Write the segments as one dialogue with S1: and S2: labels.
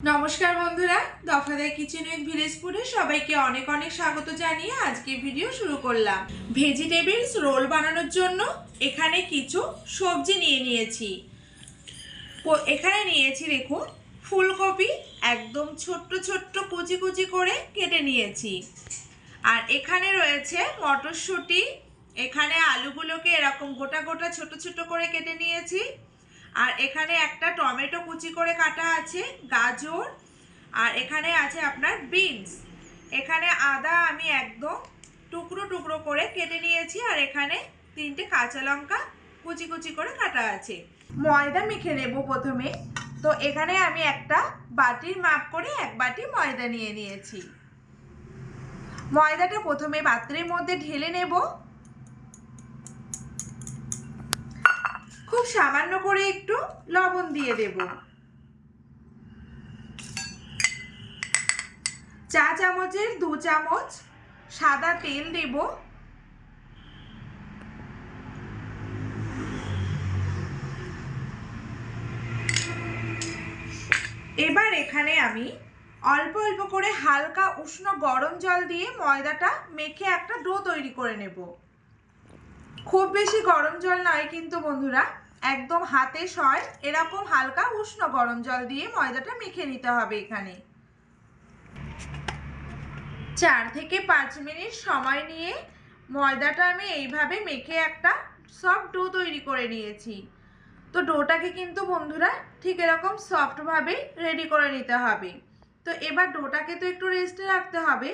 S1: নমস্কার বন্ধুরা, দফাদার kitchen with village ফুডে সবাইকে অনেক অনেক স্বাগত জানিয়ে আজকে ভিডিও শুরু করলাম। ভেজিটেবলস রোল বানানোর জন্য এখানে কিছু সবজি নিয়ে নিয়েছি। এখানে নিয়েছি দেখুন ফুলকপি, একদম ছোট্ট ছোট্ট কুচি কুচি করে কেটে নিয়েছি। আর এখানে রয়েছে মটরশুঁটি, এখানে আলুগুলোকে এরকম গোটা গোটা ছোট ছোট করে কেটে নিয়েছি। আর এখানে একটা টমেটো কুচি করে কাটা আছে, গাজর, আর এখানে আছে আপনার বিনস। এখানে আদা আমি একদম টুকরো টুকরো করে কেটে নিয়েছি। আর এখানে 3টে কাঁচা লঙ্কা কুচি কুচি করে কাটা আছে। ময়দা মেখে নেব প্রথমে। তো এখানে আমি একটা বাটির মাপ করে 1 বাটি ময়দা নিয়ে নিয়েছি। ময়দাটা প্রথমে পাত্রের মধ্যে ঢেলে নেব। খুব সামান্য করে একটু লবণ দিয়ে দেব। চা চামচের 2 চামচ সাদা তেল দেব। এবার এখানে আমি অল্প অল্প করে হালকা উষ্ণ গরম জল দিয়ে ময়দাটা মেখে একটা ডো তৈরি করে নেব। খুব বেশি গরম জল নয় কিন্তু বন্ধুরা, একদম হাতে সয় এরকম হালকা উষ্ণ গরম জল দিয়ে ময়দাটা মেখে নিতে হবে। এখানে 4 থেকে 5 মিনিট সময় নিয়ে ময়দাটা আমি এইভাবে মেখে একটা সফট ডো তৈরি করে নিয়েছি। তো ডোটাকে কিন্তু বন্ধুরা ঠিক এরকম সফটভাবে রেডি করে নিতে হবে। তো এবার ডোটাকে তো একটু রেস্টে রাখতে হবে,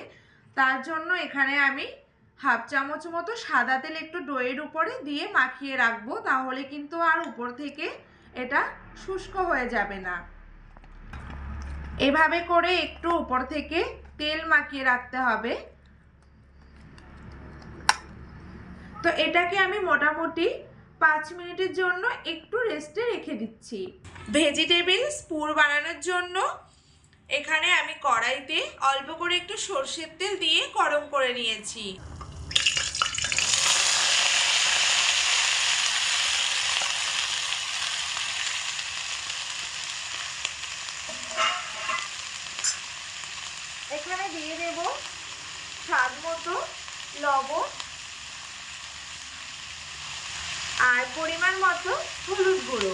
S1: তার জন্য এখানে আমি হাফ চামচ মতো সাদা তেল একটু ডোয়ের উপরে দিয়ে মাখিয়ে রাখবো, তাহলে কিন্তু আর উপর থেকে এটা শুষ্ক হয়ে যাবে না। এভাবে করে একটু উপর থেকে তেল মাখিয়ে রাখতে হবে। তো এটাকে আমি মোটামুটি 5 মিনিটের জন্য একটু রেস্টে রেখে দিচ্ছি। ভেজিটেবলস পুর বানানোর জন্য এখানে আমি কড়াইতে অল্প করে একটু সরষের তেল দিয়ে গরম করে নিয়েছি। এখানে দিয়ে দেব স্বাদ মতো লবণ আর পরিমাণ মতো হলুদ গুঁড়ো।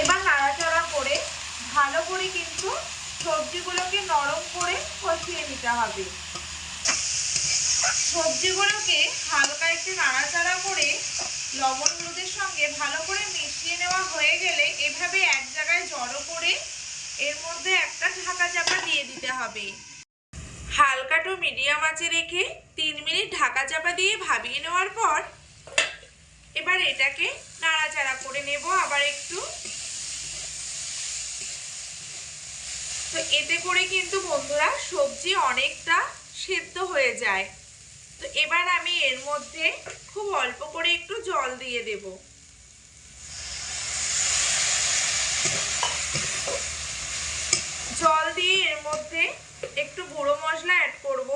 S1: এবার নাড়াচাড়া করে ভালো করে কিন্তু সবজিগুলোকে নরম করে কষিয়ে নিতে হবে। সবজিগুলোকে হালকা একটু নাড়াচাড়া করে লবণ হলুদের সঙ্গে ভালো করে মিশিয়ে নেওয়া হয়ে গেলে এভাবে এক জায়গায় জড়ো করে এর মধ্যে একটা ঢাকা চাপা দিয়ে দিতে হবে। হালকা টু মিডিয়াম আঁচে রেখে 3 মিনিট ঢাকা চাপা দিয়ে ভাবিয়ে নেওয়ার পর এবার এটাকে নাড়াচাড়া করে নেব আবার একটু। তো এতে করে কিন্তু বন্ধুরা সবজি অনেকটা সেদ্ধ হয়ে যায়। তো এবার আমি এর মধ্যে খুব অল্প করে একটু জল দিয়ে দেব। জল দিয়ে এর মধ্যে একটু গুঁড়ো মশলা অ্যাড করব।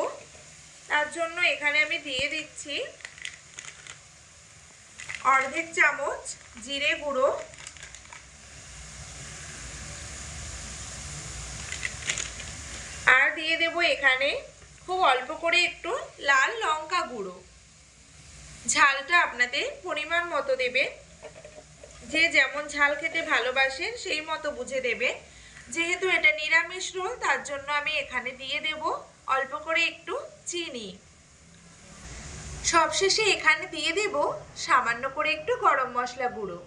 S1: তার জন্য এখানে আমি দিয়ে দিচ্ছি অর্ধেক চামচ জিরে গুঁড়ো, আর দিয়ে দেব এখানে খুব অল্প করে একটু লাল লঙ্কা গুঁড়ো। ঝালটা আপনাদের পরিমাণ মতো দেবেন, যে যেমন ঝাল খেতে ভালোবাসেন সেই মতো বুঝে দেবে। যেহেতু এটা নিরামিষ রোল তার জন্য আমি এখানে দিয়ে দেব অল্প করে একটু চিনি। সবশেষে এখানে দিয়ে দেব সামান্য করে একটু গরম মশলা গুঁড়ো।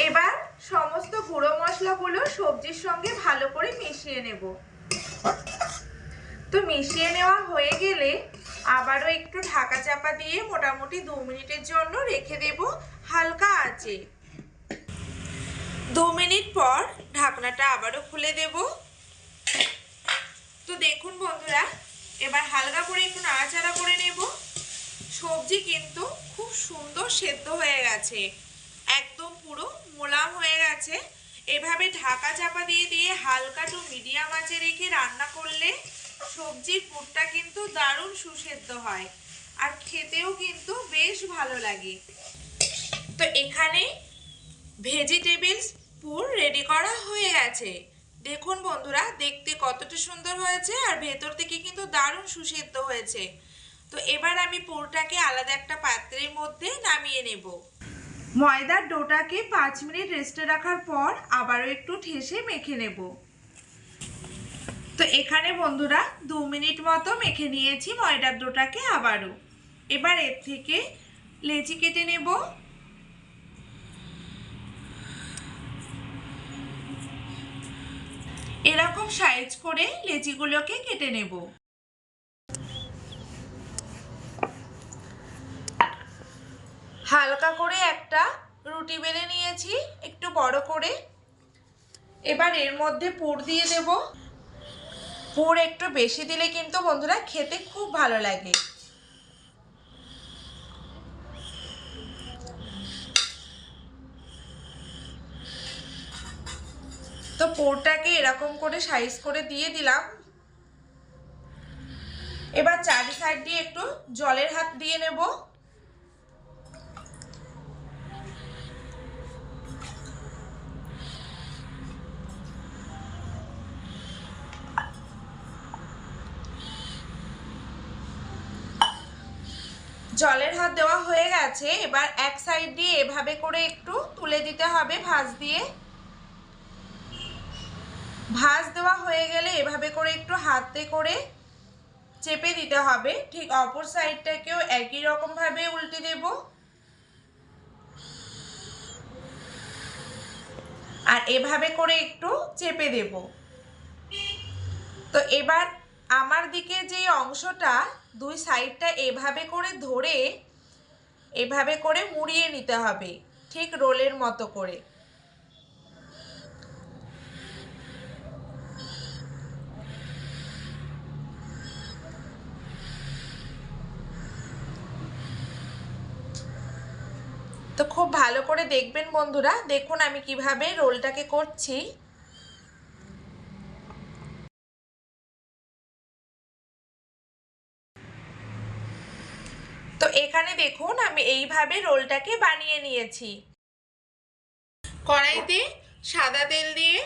S1: এবার সমস্ত গুঁড়ো মশলাগুলো সবজির সঙ্গে ভালো করে মিশিয়ে নেব। তো মিশিয়ে নেওয়া হয়ে গেলে আবারও একটু ঢাকা চাপা দিয়ে মোটামুটি 2 মিনিটের জন্য রেখে দেব হালকা আঁচে। 2 মিনিট পর ঢাকনাটা আবারও খুলে দেব। তো দেখুন বন্ধুরা, এবার হালকা করে একটু নাড়াচাড়া করে নেব। সবজি কিন্তু খুব সুন্দর সেদ্ধ হয়ে গেছে, একদম পুরো মোলাম হয়ে গেছে। এভাবে ঢাকা চাপা দিয়ে দিয়ে হালকা টু মিডিয়াম আঁচে রেখে রান্না করলে সবজির পুরটা কিন্তু দারুণ সুসেদ্ধ হয় আর খেতেও কিন্তু বেশ ভালো লাগে। তো এখানে ভেজিটেবলস পুর রেডি করা হয়ে গেছে। দেখুন বন্ধুরা, দেখতে কতটা সুন্দর হয়েছে আর ভেতর থেকে কিন্তু দারুণ সুসিদ্ধ হয়েছে। তো এবার আমি পুরটাকে আলাদা একটা পাত্রের মধ্যে নামিয়ে নেব। ময়দার ডোটাকে 5 মিনিট রেস্টে রাখার পর আবারও একটু ঠেসে মেখে নেব। তো এখানে বন্ধুরা 2 মিনিট মতো মেখে নিয়েছি ময়দার ডোটাকে আবারও। এবার এর থেকে লেচি কেটে নেব। এরকম সাইজ করে লেচিগুলোকে কেটে নেব। হালকা করে একটা রুটি বেলে নিয়েছি একটু বড় করে। এবার এর মধ্যে পুর দিয়ে দেব। পুর একটু বেশি দিলে কিন্তু বন্ধুরা খেতে খুব ভালো লাগে। তো পুরটাকে এরকম করে সাইজ করে দিয়ে দিলাম। এবার চারি সাইড দিয়ে একটু জলের হাত দিয়ে নেব। জলের হাত দেওয়া হয়ে গেছে। এবার এক সাইড দিয়ে এভাবে করে একটু তুলে দিতে হবে ভাঁজ দিয়ে। ভাঁজ দেওয়া হয়ে গেলে এভাবে করে একটু হাতে করে চেপে দিতে হবে। ঠিক অপর সাইডটাকেও একই রকম ভাবে উল্টে দেব। আর এভাবে করে একটু চেপে দেব। তো এবার আমার দিকে যে অংশটা দুই সাইডটা এভাবে করে ধরে এভাবে করে মুড়িয়ে নিতে হবে, ঠিক রোলের মতো করে। তো খুব ভালো করে দেখবেন বন্ধুরা। দেখুন আমি কিভাবে রোলটাকে করছি। তো এখানে দেখুন আমি এইভাবে রোলটাকে বানিয়ে নিয়েছি। কড়াইতে সাদা তেল দিয়ে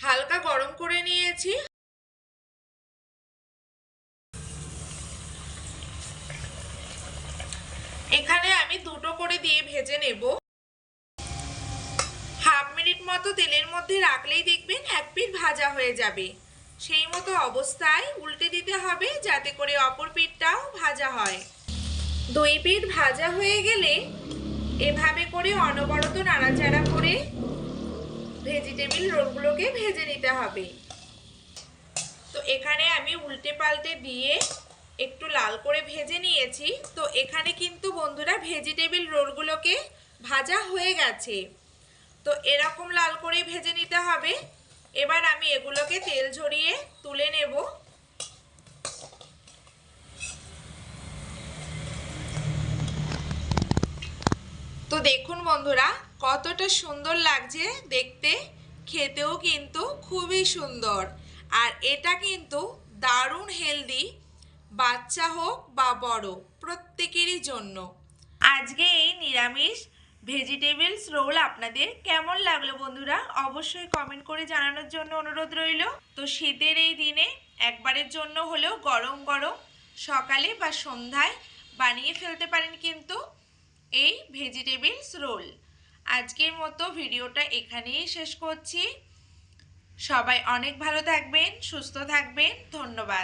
S1: হালকা গরম করে নিয়েছি। এখানে আমি দুটো করে দিয়ে ভেজে নেব। হাফ মিনিট মতো তেলের মধ্যে রাখলেই দেখবেন এক পিঠ ভাজা হয়ে যাবে। সেই মতো অবস্থায় উল্টে দিতে হবে যাতে করে অপর পিঠটাও ভাজা হয়। দুই পিঠ ভাজা হয়ে গেলে এভাবে করে অনবরত নাড়াচাড়া করে ভেজিটেবিল রোলগুলোকে ভেজে নিতে হবে। তো এখানে আমি উল্টে পাল্টে দিয়ে একটু লাল করে ভেজে নিয়েছি। তো এখানে কিন্তু বন্ধুরা ভেজিটেবিল রোলগুলোকে ভাজা হয়ে গেছে। তো এরকম লাল করে ভেজে নিতে হবে। এবার আমি এগুলোকে তেল ঝরিয়ে তুলে নেব। তো দেখুন বন্ধুরা কতটা সুন্দর লাগছে দেখতে, খেতেও কিন্তু খুবই সুন্দর। আর এটা কিন্তু দারুণ হেলদি, বাচ্চা হোক বা বড় প্রত্যেকেরই জন্য। আজকে এই নিরামিষ ভেজিটেবলস রোল আপনাদের কেমন লাগলো বন্ধুরা অবশ্যই কমেন্ট করে জানানোর জন্য অনুরোধ রইল। তো শীতের এই দিনে একবারের জন্য হলেও গরম গরম সকালে বা সন্ধ্যায় বানিয়ে ফেলতে পারেন কিন্তু এই ভেজিটেবলস রোল। আজকের মতো ভিডিওটা এখানেই শেষ করছি। সবাই অনেক ভালো থাকবেন, সুস্থ থাকবেন। ধন্যবাদ।